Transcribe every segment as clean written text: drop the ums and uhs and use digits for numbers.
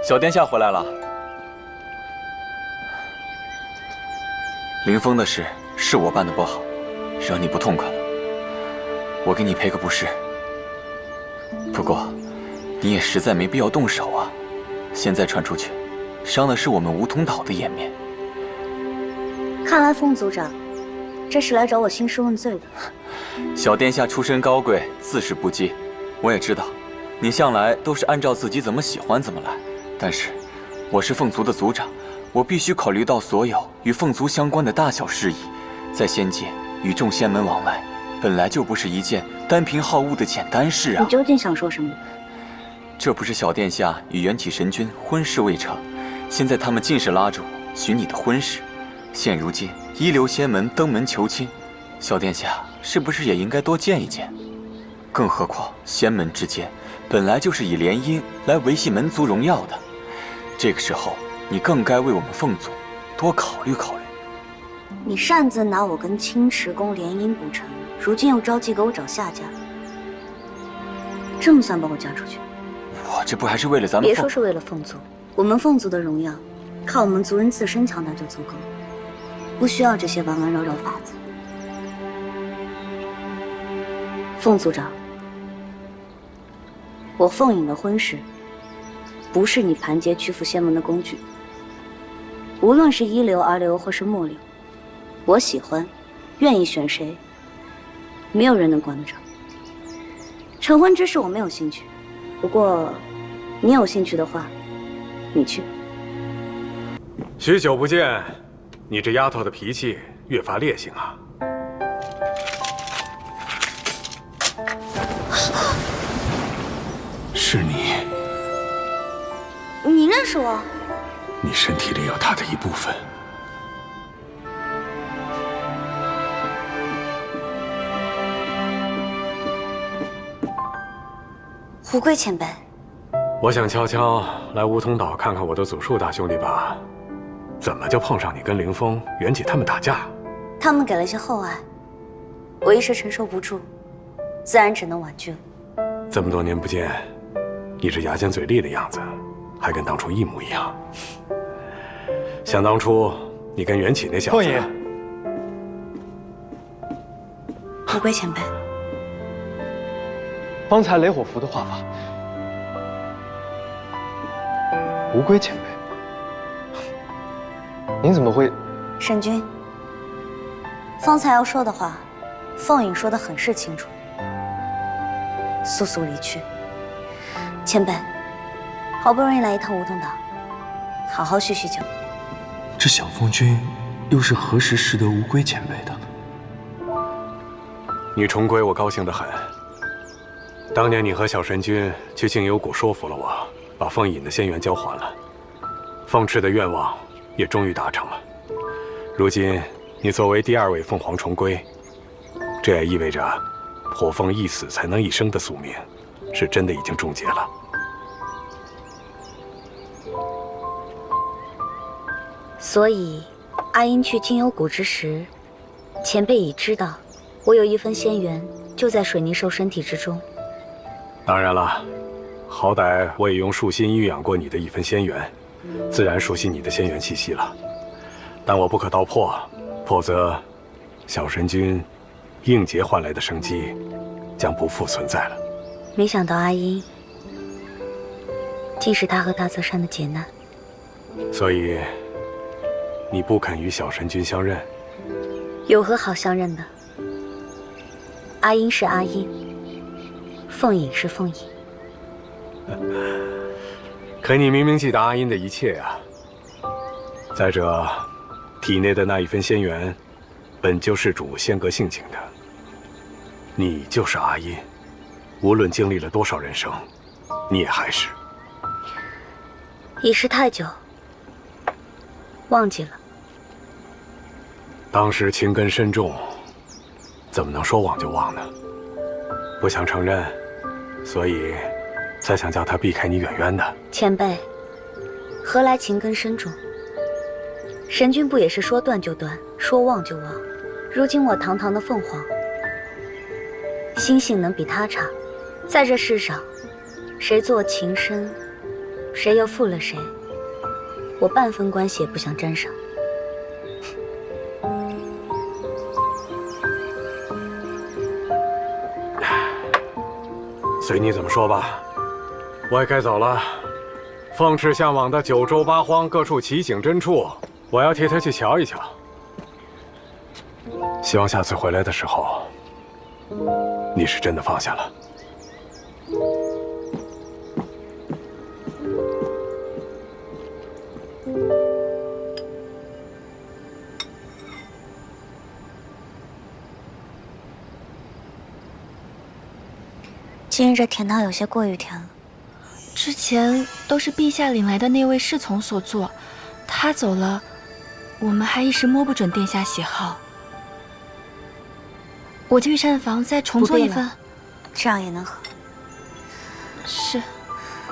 小殿下回来了。林峰的事是我办的不好，惹你不痛快了，我给你赔个不是。不过，你也实在没必要动手啊！现在传出去，伤的是我们梧桐岛的颜面。看来凤族长，这是来找我兴师问罪的。小殿下出身高贵，自是不羁。我也知道，你向来都是按照自己怎么喜欢怎么来。但是，我是凤族的族长，我必须考虑到所有与凤族相关的大小事宜。在仙界与众仙门往来，本来就不是一件单凭好恶的简单事啊！你究竟想说什么？这不是小殿下与元启神君婚事未成，现在他们尽是拉着我寻你的婚事。现如今一流仙门登门求亲，小殿下是不是也应该多见一见？更何况仙门之间本来就是以联姻来维系门族荣耀的，这个时候你更该为我们凤族多考虑考虑。你擅自拿我跟青池宫联姻不成，如今又着急给我找下家，这么想把我嫁出去？我这不还是为了咱们？别说是为了凤族，我们凤族的荣耀，靠我们族人自身强大就足够了，不需要这些弯弯绕绕法子。凤族长，我凤影的婚事，不是你盘结屈服仙门的工具。无论是一流、二流或是末流，我喜欢，愿意选谁，没有人能管得着。成婚之事我没有兴趣，不过你有兴趣的话，你去。许久不见，你这丫头的脾气越发烈性啊！是你，你认识我？你身体里有他的一部分。胡贵前辈，我想悄悄来梧桐岛看看我的祖树大兄弟吧，怎么就碰上你跟凌风、元启他们打架？他们给了些厚爱，我一时承受不住，自然只能婉拒了。这么多年不见，你这牙尖嘴利的样子，还跟当初一模一样。想当初你跟元启那小子，凤爷，胡贵前辈，方才雷火符的画法，无归前辈，您怎么会？沈君，方才要说的话，凤影说得很是清楚，速速离去。前辈，好不容易来一趟梧桐岛，好好叙叙旧。这小凤君又是何时识得无归前辈的？你重归，我高兴得很。当年你和小神君去静幽谷说服了我，把凤隐的仙缘交还了，凤翅的愿望也终于达成了。如今你作为第2位凤凰重归，这也意味着火凤一死才能一生的宿命，是真的已经终结了。所以，阿英去静幽谷之时，前辈已知道我有一分仙缘就在水泥兽身体之中。当然了，好歹我也用树心育养过你的一分仙缘，自然熟悉你的仙缘气息了。但我不可道破，否则小神君应劫换来的生机将不复存在了。没想到阿英竟是他和大泽山的劫难。所以你不肯与小神君相认？有何好相认的？阿英是阿英，凤隐是凤隐。可你明明记得阿英的一切啊！再者，体内的那一分仙缘，本就是主仙格性情的。你就是阿英，无论经历了多少人生，你也还是。已是太久，忘记了。当时情根深重，怎么能说忘就忘呢？不想承认，所以才想叫他避开你远远的。前辈，何来情根深重？神君不也是说断就断，说忘就忘？如今我堂堂的凤凰，心性能比他差？在这世上，谁做情深，谁又负了谁，我半分关系也不想沾上。随你怎么说吧，我也该走了。凤翅向往的九州八荒各处奇景真处，我要替他去瞧一瞧。希望下次回来的时候，你是真的放下了。今日这甜汤有些过于甜了。之前都是陛下领来的那位侍从所做，他走了，我们还一时摸不准殿下喜好。我去膳房再重做一份，这样也能喝。是。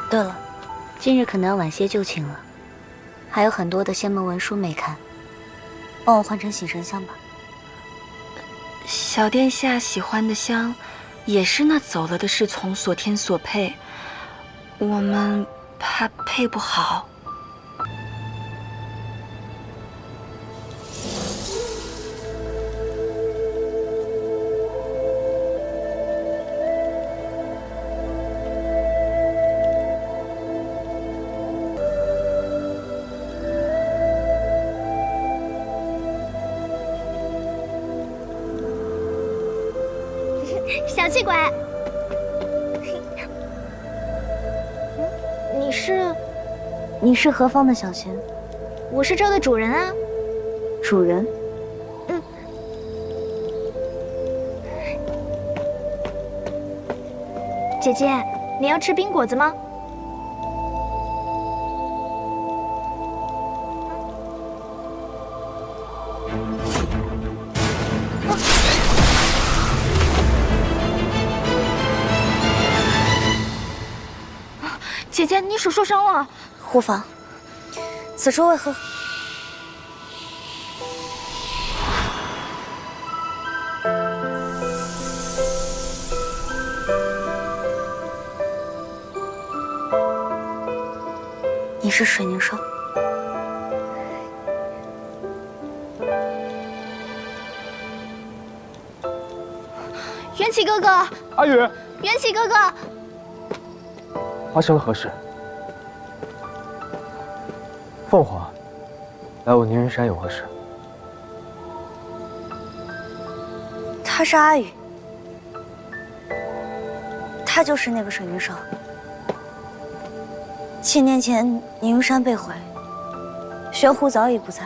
对了，今日可能要晚些就寝了，还有很多的仙门文书没看，帮我换成醒神香吧。小殿下喜欢的香，也是那走了的侍从所添所配，我们怕配不好。小气鬼，你是何方的小仙？我是这的主人啊。主人？姐姐，你要吃冰果子吗？姐姐，你手受伤了。护法，此处为何？你是水凝兽。元启哥哥，阿宇，元启哥哥。发生了何事？凤凰，来我宁云山有何事？他是阿宇，他就是那个水凝兽。7年前宁云山被毁，玄狐早已不在，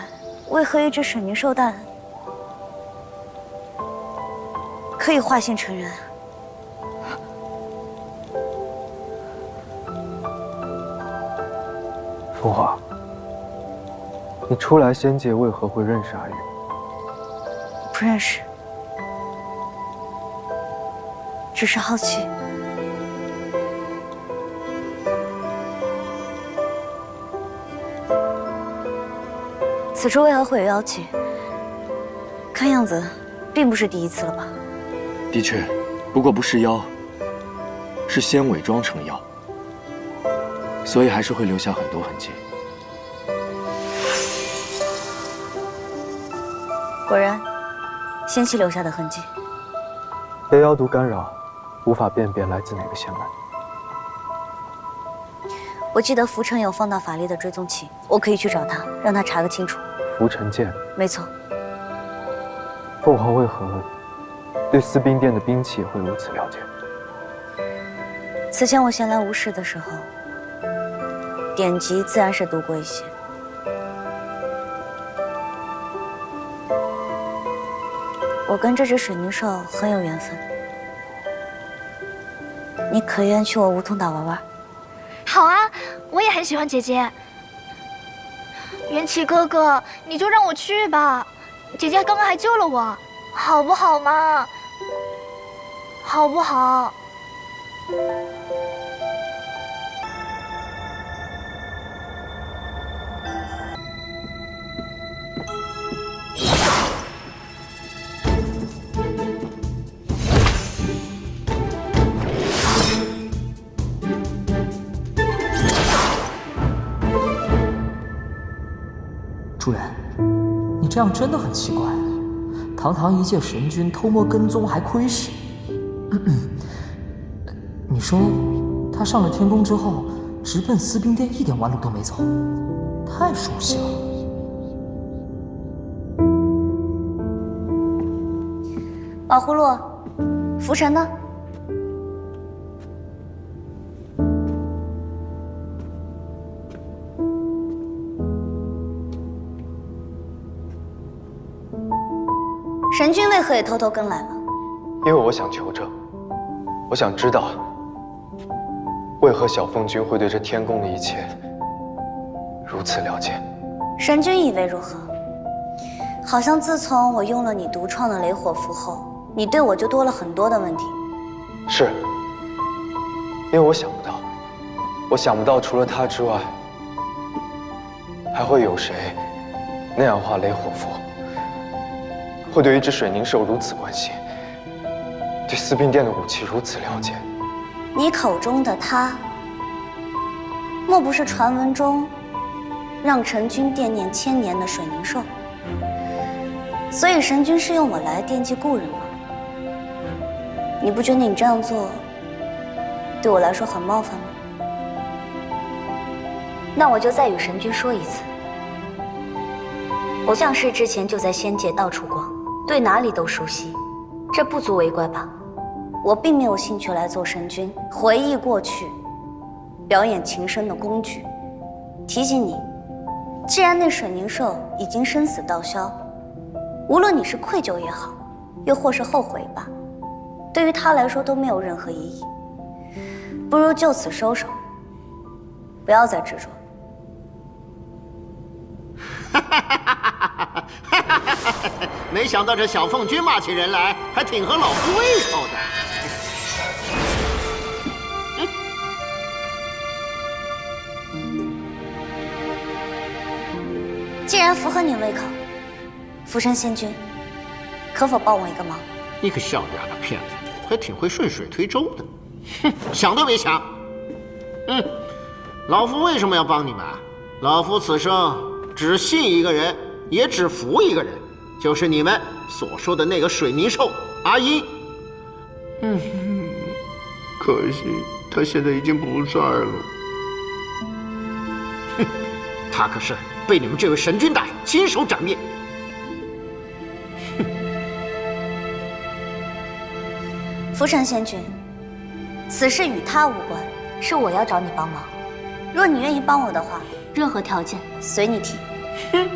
为何一只水凝兽蛋可以化形成人？凤凰，你初来仙界为何会认识阿宇？不认识，只是好奇。此处为何会有妖气？看样子，并不是第一次了吧？的确，不过不是妖，是仙伪装成妖，所以还是会留下很多痕迹。果然，仙气留下的痕迹。被妖毒干扰，无法辨别来自哪个仙门。我记得浮尘有放大法力的追踪器，我可以去找他，让他查个清楚。浮尘剑，没错。凤凰为何对司兵殿的兵器会如此了解？此前我闲来无事的时候，典籍自然是读过一些。我跟这只水凝兽很有缘分，你可愿去我梧桐岛玩玩？好啊，我也很喜欢姐姐。元启哥哥，你就让我去吧，姐姐刚刚还救了我，好不好嘛？好不好？这样真的很奇怪。堂堂一介神君偷摸跟踪还窥视，你说他上了天宫之后，直奔司兵殿，一点弯路都没走，太熟悉了。宝葫芦，拂尘呢？神君为何也偷偷跟来了？因为我想求证，我想知道，为何小凤君会对这天宫的一切如此了解。神君以为如何？好像自从我用了你独创的雷火符后，你对我就多了很多的问题。是，因为我想不到除了他之外，还会有谁那样画雷火符，会对一只水凝兽如此关心，对司兵殿的武器如此了解。你口中的他，莫不是传闻中让陈君惦念千年的水凝兽？所以神君是用我来惦记故人吗？你不觉得你这样做对我来说很冒犯吗？那我就再与神君说一次，我降世之前就在仙界到处逛，对哪里都熟悉，这不足为怪吧？我并没有兴趣来做神君，回忆过去，表演情深的工具。提醒你，既然那水凝兽已经生死道消，无论你是愧疚也好，又或是后悔吧，对于他来说都没有任何意义。不如就此收手，不要再执着。没想到这小凤君骂起人来还挺合老夫胃口的。既然符合你胃口，福山仙君，可否帮我一个忙？你个小丫头片子，还挺会顺水推舟的。哼，想都没想。老夫为什么要帮你们？老夫此生只信一个人，也只服一个人，就是你们所说的那个水泥兽阿音。可惜他现在已经不在了。哼，他可是被你们这位神君大人亲手斩灭。福山仙君，此事与他无关，是我要找你帮忙。若你愿意帮我的话，任何条件随你提。哼。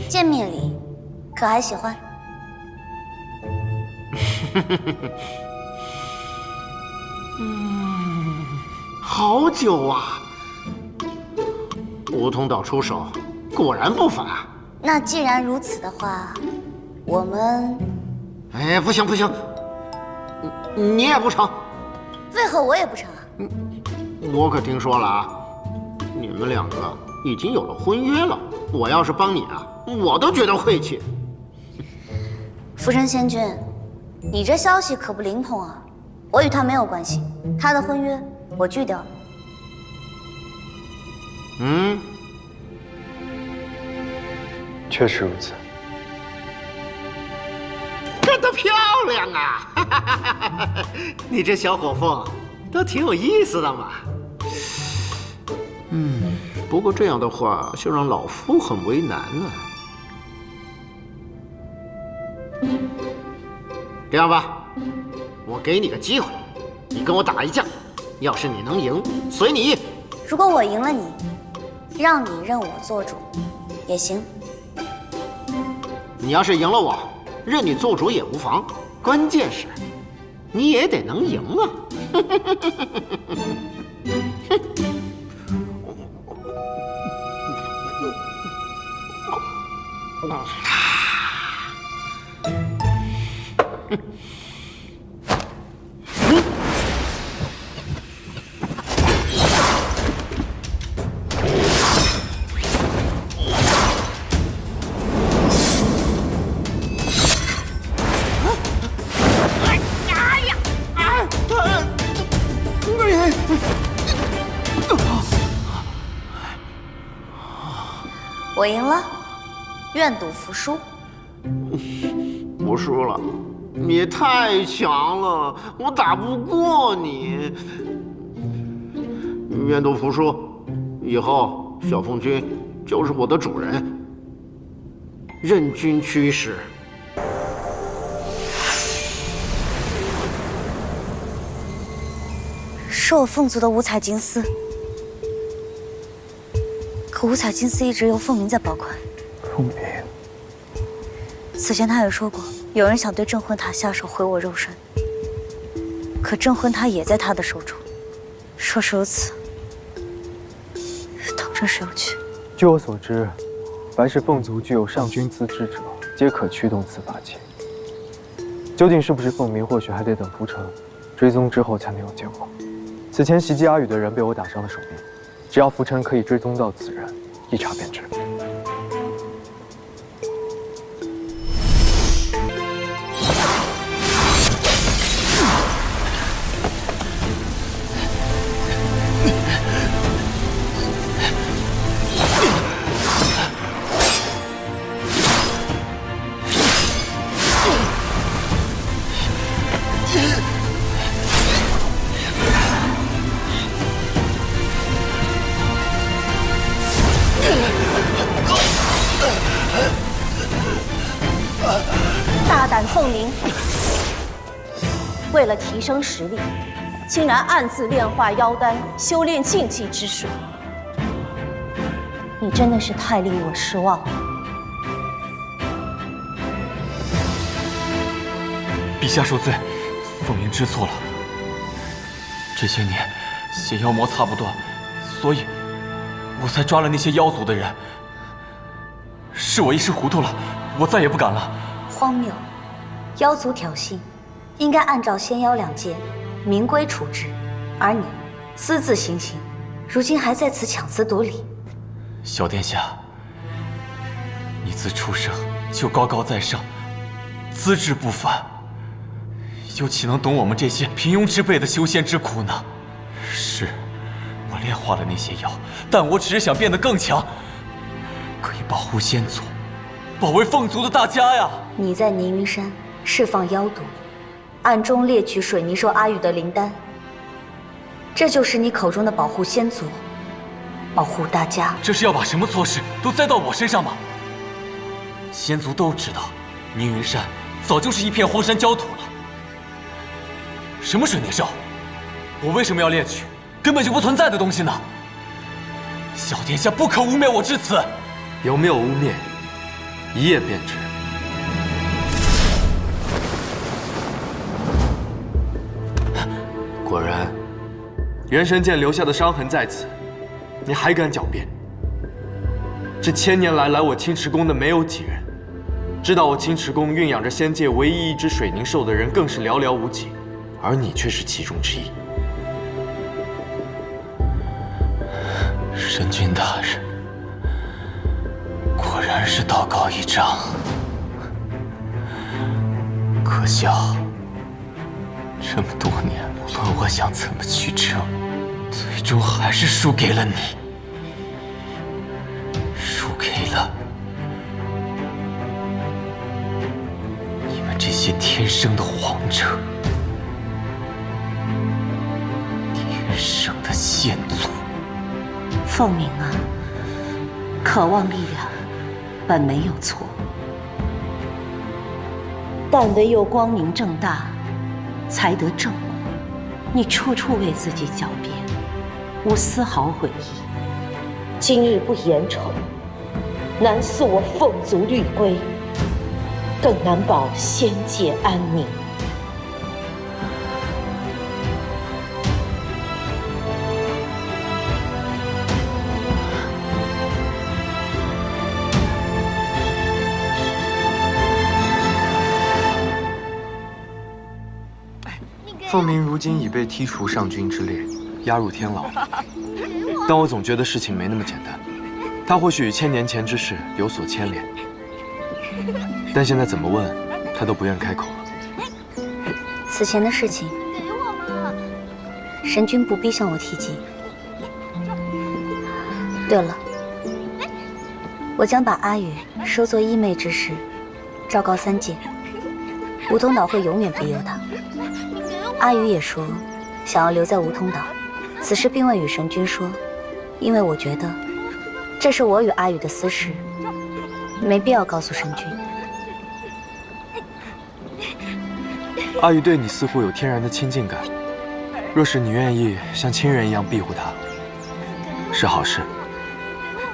见面礼，可还喜欢？好久啊！梧桐岛出手，果然不凡啊！那既然如此的话，我们……哎，不行不行，你也不成。为何我也不成啊？我可听说了啊，你们两个已经有了婚约了。我要是帮你啊，我都觉得晦气。福山仙君，你这消息可不灵通啊！我与他没有关系，他的婚约我拒掉了。确实如此。干得漂亮啊！你这小火凤都挺有意思的嘛。不过这样的话，就让老夫很为难了。这样吧，我给你个机会，你跟我打一架，要是你能赢，随你意。如果我赢了你，让你认我做主，也行。你要是赢了我，认你做主也无妨。关键是，你也得能赢啊！我赢了，愿赌服输。我输了，你太强了，我打不过你。愿赌服输，以后小凤君就是我的主人，任君驱使。是我凤族的五彩金丝，可五彩金丝一直由凤鸣在保管。凤鸣，此前他也说过，有人想对镇魂塔下手毁我肉身，可镇魂塔也在他的手中。若是如此，当真是有趣。据我所知，凡是凤族具有上君资质者，皆可驱动此法器。究竟是不是凤鸣，或许还得等浮城追踪之后才能有结果。此前袭击阿宇的人被我打伤了手臂，只要浮城可以追踪到此人，一查便知。大胆凤鸣，为了提升实力，竟然暗自炼化妖丹，修炼禁忌之术。你真的是太令我失望了。陛下恕罪，凤鸣知错了。这些年邪妖魔擦不断，所以我才抓了那些妖族的人。是我一时糊涂了，我再也不敢了。荒谬！妖族挑衅，应该按照仙妖两界明规处置，而你私自行刑，如今还在此强词夺理。小殿下，你自出生就高高在上，资质不凡，又岂能懂我们这些平庸之辈的修仙之苦呢？是，我炼化了那些妖，但我只是想变得更强，可以保护仙族，保卫凤族的大家呀！你在凝云山释放妖毒，暗中猎取水泥兽阿宇的灵丹，这就是你口中的保护仙族，保护大家。这是要把什么错事都栽到我身上吗？仙族都知道，凝云山早就是一片荒山焦土了。什么水泥兽？我为什么要猎取根本就不存在的东西呢？小殿下不可污蔑我至此。有没有污蔑，一夜便知。果然，元神剑留下的伤痕在此，你还敢狡辩？这千年来我青池宫的没有几人，知道我青池宫蕴养着仙界唯一一只水凝兽的人更是寥寥无几，而你却是其中之一。神君大人，果然是道高一丈，可笑。这么多年，无论我想怎么去争，最终还是输给了你，输给了你们这些天生的皇者，天生的仙族。凤鸣啊，渴望力量本没有错，但唯有光明正大，才得正果。你处处为自己狡辩，无丝毫悔意。今日不言仇，难诉我凤族律规，更难保仙界安宁。凤鸣如今已被剔除上君之列，押入天牢。但我总觉得事情没那么简单，他或许与千年前之事有所牵连，但现在怎么问，他都不愿开口了。此前的事情，神君不必向我提及。对了，我将把阿宇收作义妹之师，昭告3界。梧桐岛会永远庇佑他。阿宇也说，想要留在梧桐岛，此事并未与神君说，因为我觉得这是我与阿宇的私事，没必要告诉神君。阿宇对你似乎有天然的亲近感，若是你愿意像亲人一样庇护他，是好事。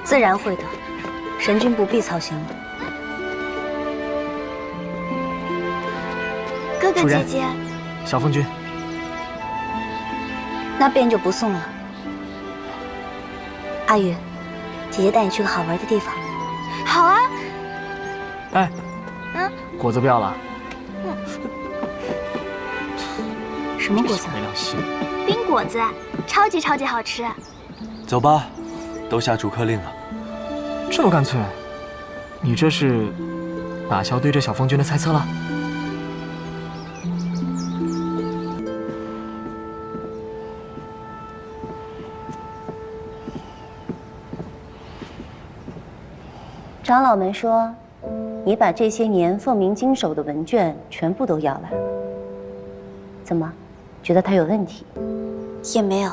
自然会的，神君不必操心了。哥哥姐姐，小凤君，那便就不送了。阿宇，姐姐带你去个好玩的地方。好啊。哎，果子不要了。什么果子？没良心。冰果子，超级好吃。走吧，都下逐客令了。这么干脆？你这是打消对这小凤君的猜测了？长老们说，你把这些年凤鸣经手的文卷全部都要来了，怎么，觉得他有问题？也没有，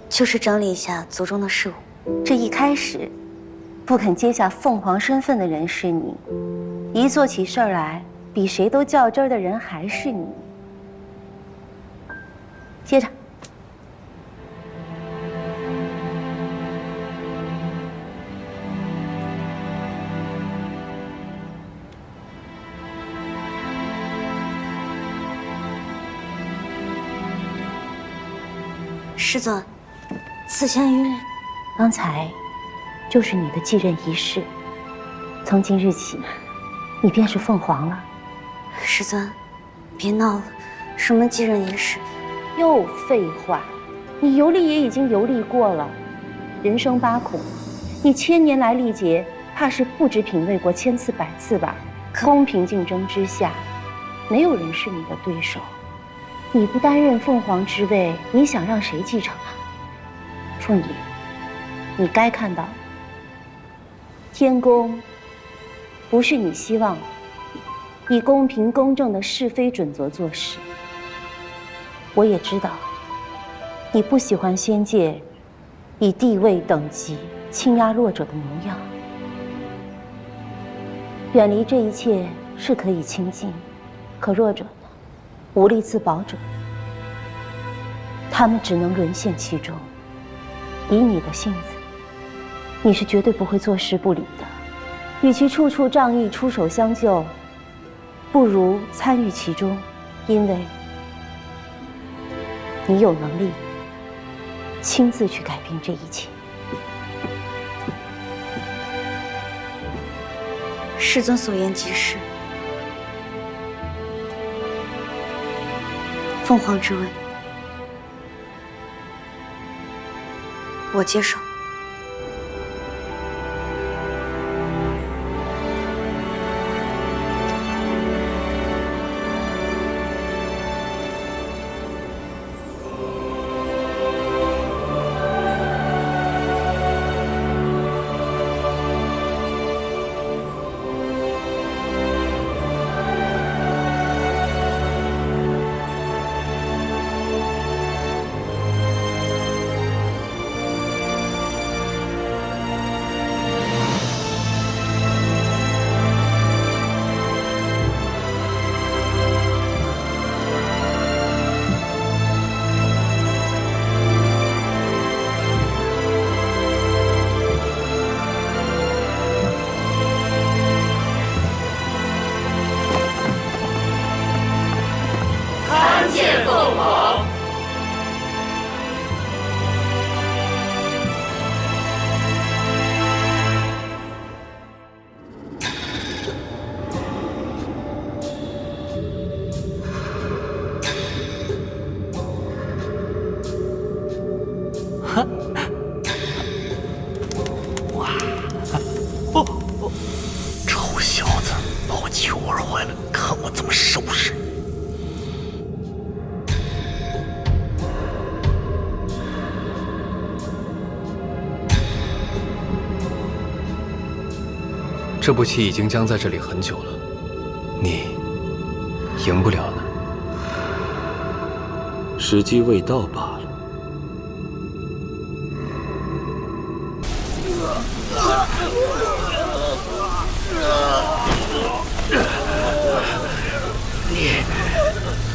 就是整理一下族中的事务。这一开始，不肯接下凤凰身份的人是你，一做起事儿来，比谁都较真儿的人还是你。接着。师尊，此前于刚才就是你的继任仪式，从今日起，你便是凤凰了。师尊，别闹了，什么继任仪式？又废话，你游历也已经游历过了，人生8苦，你千年来历劫，怕是不知品味过1000次100次吧？公平竞争之下，没有人是你的对手。你不担任凤凰之位，你想让谁继承啊？凤仪，你该看到，天宫不是你希望以公平公正的是非准则做事。我也知道，你不喜欢仙界以地位等级倾压弱者的模样。远离这一切是可以亲近，可弱者呢？无力自保者，他们只能沦陷其中。以你的性子，你是绝对不会坐视不理的。与其处处仗义出手相救，不如参与其中，因为你有能力亲自去改变这一切。师尊所言极是。凤凰之位，我接受。这步棋已经僵在这里很久了，你赢不了了。时机未到罢了。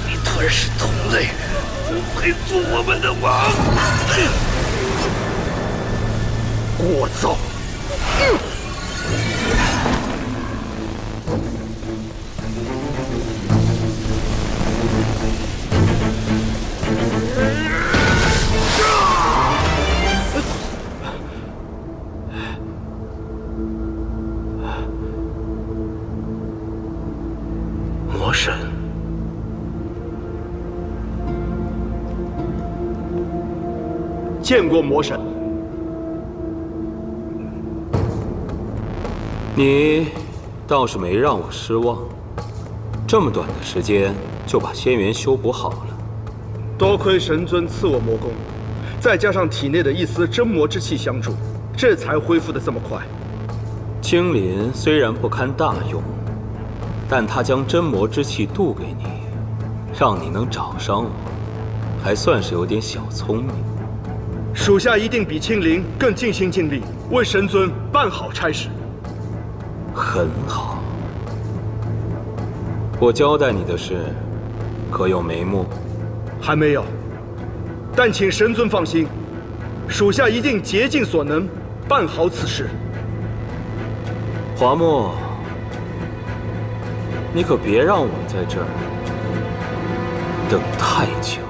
你吞噬同类，不配做我们的王。聒噪！魔神。见过魔神。你倒是没让我失望，这么短的时间就把仙元修补好了。多亏神尊赐我魔功，再加上体内的一丝真魔之气相助，这才恢复得这么快。青林虽然不堪大用，但他将真魔之气渡给你，让你能找上我，还算是有点小聪明。属下一定比青灵更尽心尽力，为神尊办好差事。很好。我交代你的事，可有眉目？还没有，但请神尊放心，属下一定竭尽所能办好此事。华墨，你可别让我在这儿等太久。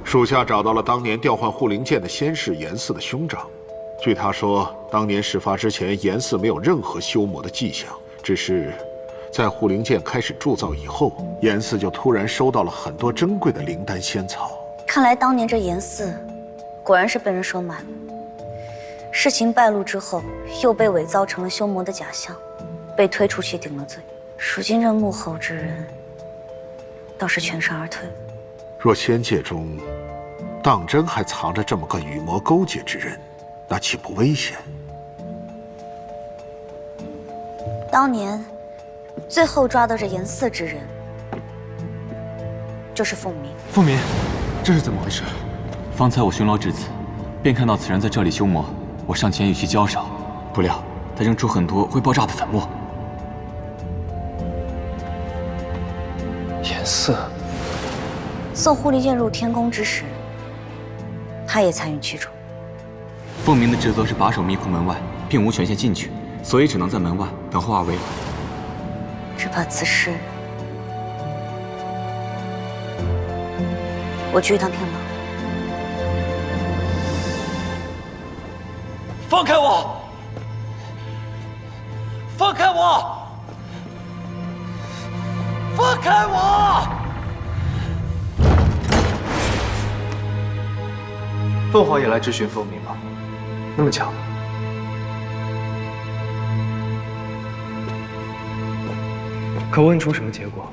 属下找到了当年调换护灵剑的仙士严四的兄长。据他说，当年事发之前，严四没有任何修魔的迹象，只是在护灵剑开始铸造以后，严四就突然收到了很多珍贵的灵丹仙草。看来当年这严四果然是被人收买了。事情败露之后，又被伪造成了修魔的假象，被推出去顶了罪。如今这幕后之人倒是全身而退了。若仙界中当真还藏着这么个与魔勾结之人，那岂不危险？当年最后抓到这严四之人，就是凤鸣。凤鸣，这是怎么回事？方才我巡逻至此，便看到此人在这里修魔。我上前与其交手，不料他扔出很多会爆炸的粉末。严四送护灵剑入天宫之时，他也参与其中。凤鸣的职责是把守迷窟门外，并无权限进去，所以只能在门外等候二位。只怕此事，我去一趟天牢。放开我！放开我！放开我！凤凰也来质询凤鸣吗？那么巧。可问出什么结果？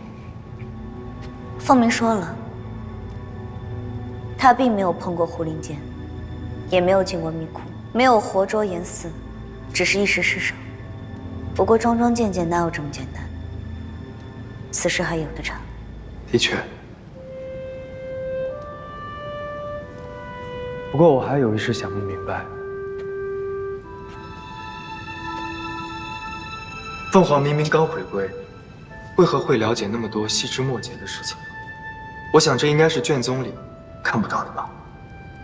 凤鸣说了，他并没有碰过护灵剑，也没有进过迷窟，没有活捉严四，只是一时失手。不过桩桩件件哪有这么简单？此事还有的查。的确。不过我还有一事想不明白。凤凰明明刚回归，为何会了解那么多细枝末节的事情？我想这应该是卷宗里看不到的吧。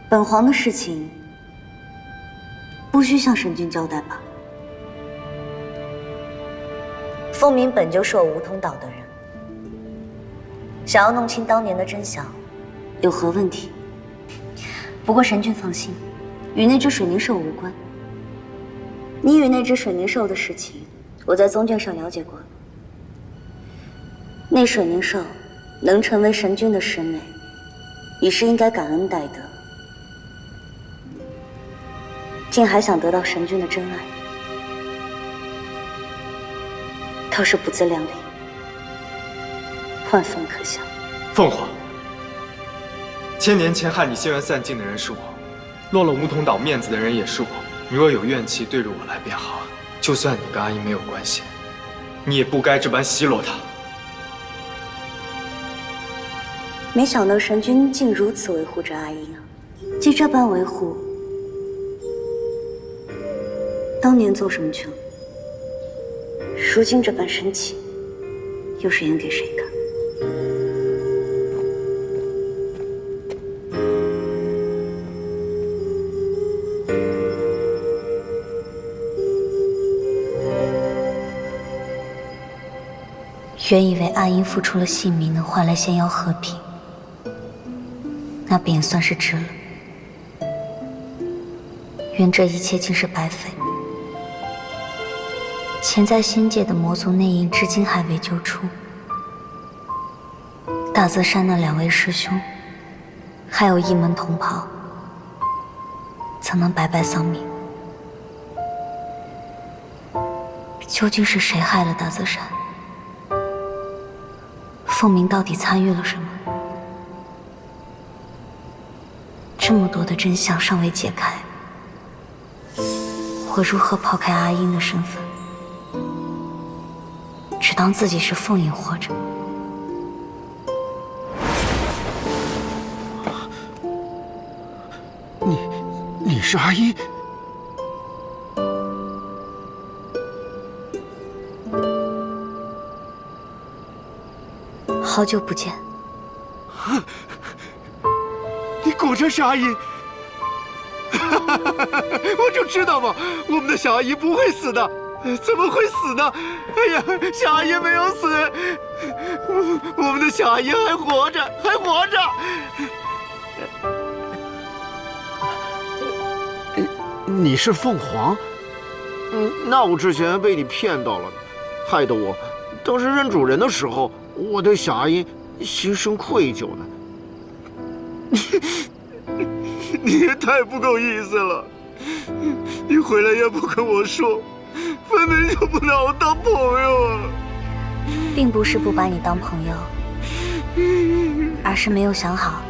本皇的事情，不需向神君交代吧？凤鸣本就是我梧桐岛的人，想要弄清当年的真相，有何问题？不过神君放心，与那只水凝兽无关。你与那只水凝兽的事情，我在宗卷上了解过了。那水凝兽能成为神君的师妹，已是应该感恩戴德，竟还想得到神君的真爱，倒是不自量力，万分可笑。凤凰，1000年前害你仙缘散尽的人是我，落了梧桐岛面子的人也是我。你若有怨气，对着我来便好。就算你跟阿英没有关系，你也不该这般奚落她。没想到神君竟如此维护着阿英啊！既这般维护，当年做什么去了？如今这般生气，又是演给谁看？原以为阿英付出了性命能换来仙妖和平，那便也算是值了。愿这一切竟是白费。潜在仙界的魔族内应至今还未救出，大泽山那2位师兄，还有一门同袍，怎能白白丧命？究竟是谁害了大泽山？凤鸣到底参与了什么？这么多的真相尚未解开，我如何抛开阿英的身份，只当自己是凤影活着？你是阿英？好久不见。你果真是阿英！我就知道嘛，我们的小阿姨不会死的，怎么会死呢？哎呀，小阿姨没有死，我们的小阿姨还活着，还活着。你是凤凰？那我之前被你骗到了，害得我当时认主人的时候，我对小阿英心生愧疚呢。你也太不够意思了！你回来也不跟我说，分明就不拿我当朋友啊！并不是不把你当朋友，而是没有想好，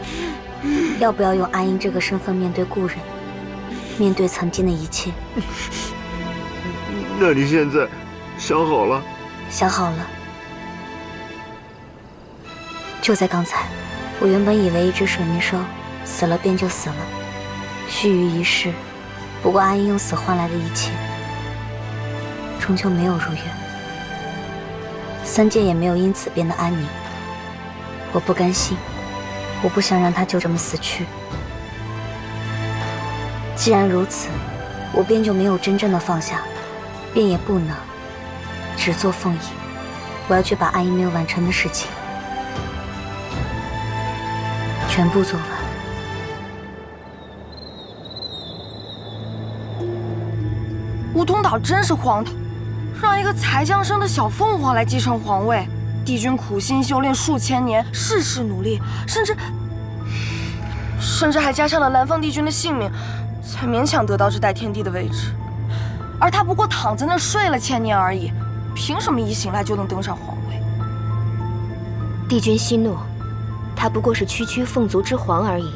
要不要用阿英这个身份面对故人，面对曾经的一切。那你现在想好了？想好了。就在刚才，我原本以为一只水凝兽死了便就死了，须臾一世。不过阿英用死换来的一切，终究没有如愿。三界也没有因此变得安宁。我不甘心，我不想让他就这么死去。既然如此，我便就没有真正的放下，便也不能只做凤仪。我要去把阿英没有完成的事情全部做完。梧桐岛真是荒唐，让一个才降生的小凤凰来继承皇位。帝君苦心修炼数千年，事事努力，甚至还加上了蓝凤帝君的性命，才勉强得到这代天帝的位置。而他不过躺在那睡了1000年而已，凭什么一醒来就能登上皇位？帝君息怒，他不过是区区凤族之皇而已，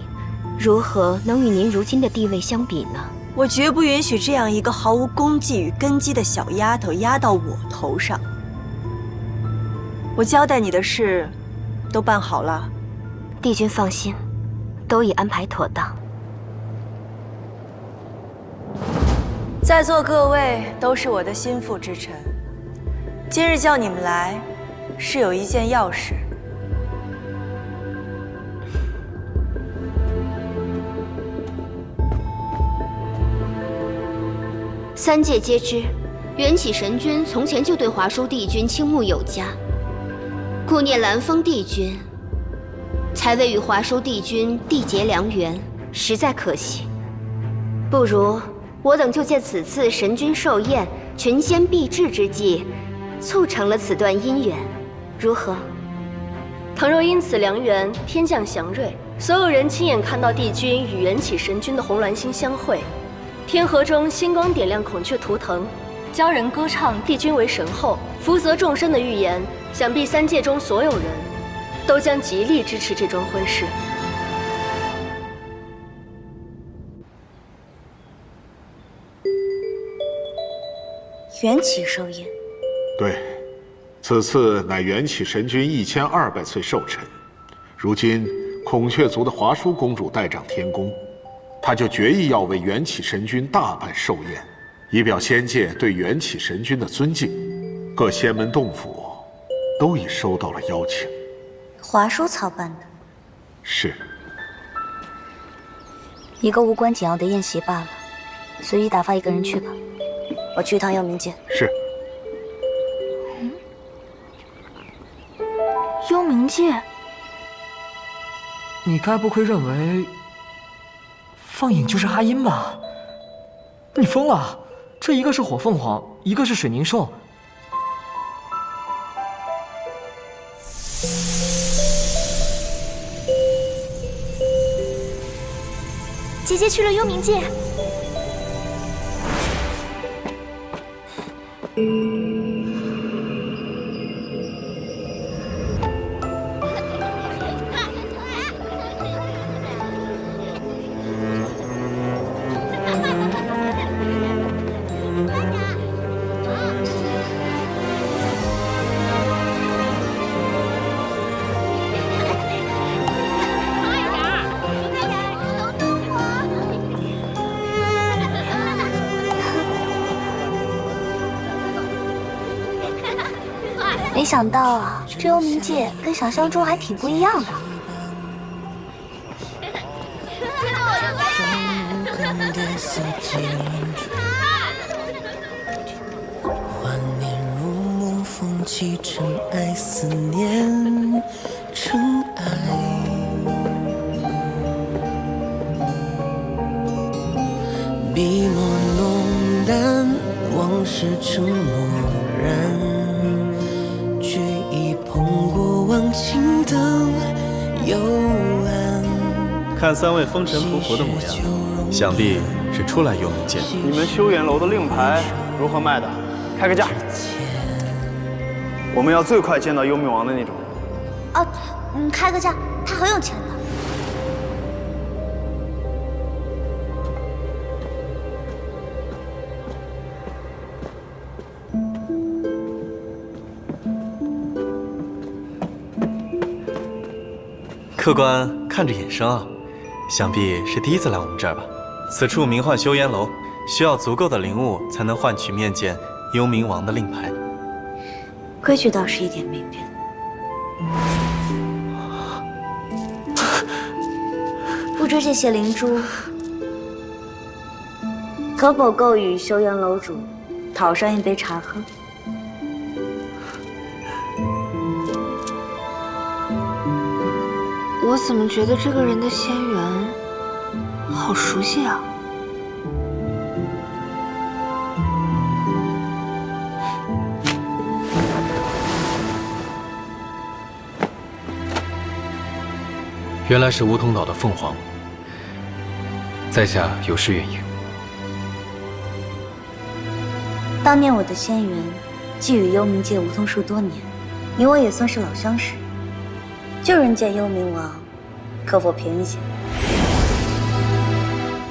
如何能与您如今的地位相比呢？我绝不允许这样一个毫无功绩与根基的小丫头压到我头上。我交代你的事都办好了。帝君放心，都已安排妥当。在座各位都是我的心腹之臣，今日叫你们来，是有一件要事。三界皆知，缘起神君从前就对华叔帝君倾慕有加，顾念蓝风帝君，才未与华叔帝君缔结良缘，实在可惜。不如我等就借此次神君寿宴、群仙毕至之际，促成了此段姻缘，如何？倘若因此良缘，天降祥瑞，所有人亲眼看到帝君与缘起神君的红鸾星相会，天河中星光点亮孔雀图腾，鲛人歌唱帝君为神后，福泽众生的预言，想必三界中所有人都将极力支持这桩婚事。缘起寿宴。对，此次乃缘起神君1200岁寿辰，如今孔雀族的华淑公主代掌天宫，她就决意要为缘起神君大办寿宴，以表仙界对缘起神君的尊敬。各仙门洞府都已收到了邀请。华淑操办的，是一个无关紧要的宴席罢了，随意打发一个人去吧。我去一趟幽冥界。是。幽冥界？你该不会认为放影就是阿音吧？你疯了！这一个是火凤凰，一个是水凝兽。姐姐去了幽冥界。没想到啊，这幽冥界跟想象中还挺不一样的。幻念如梦，风起尘埃，思念尘埃。笔墨浓淡，往事成漠然。却已碰过往情灯幽暗。看三位风尘仆仆的模样，想必是初来幽冥界。你们修远楼的令牌如何卖的？开个价。我们要最快见到幽冥王的那种。哦，开个价，他很有钱的。客官看着眼生啊，想必是第一次来我们这儿吧？此处名唤修烟楼，需要足够的灵物才能换取面见幽冥王的令牌。规矩倒是一点没变。不知这些灵珠可否够与修烟楼主讨上一杯茶喝？我怎么觉得这个人的仙缘好熟悉啊？原来是梧桐岛的凤凰，在下有失远迎。当年我的仙缘寄予幽冥界梧桐树多年，你我也算是老相识。旧人见幽冥王，可否便宜些？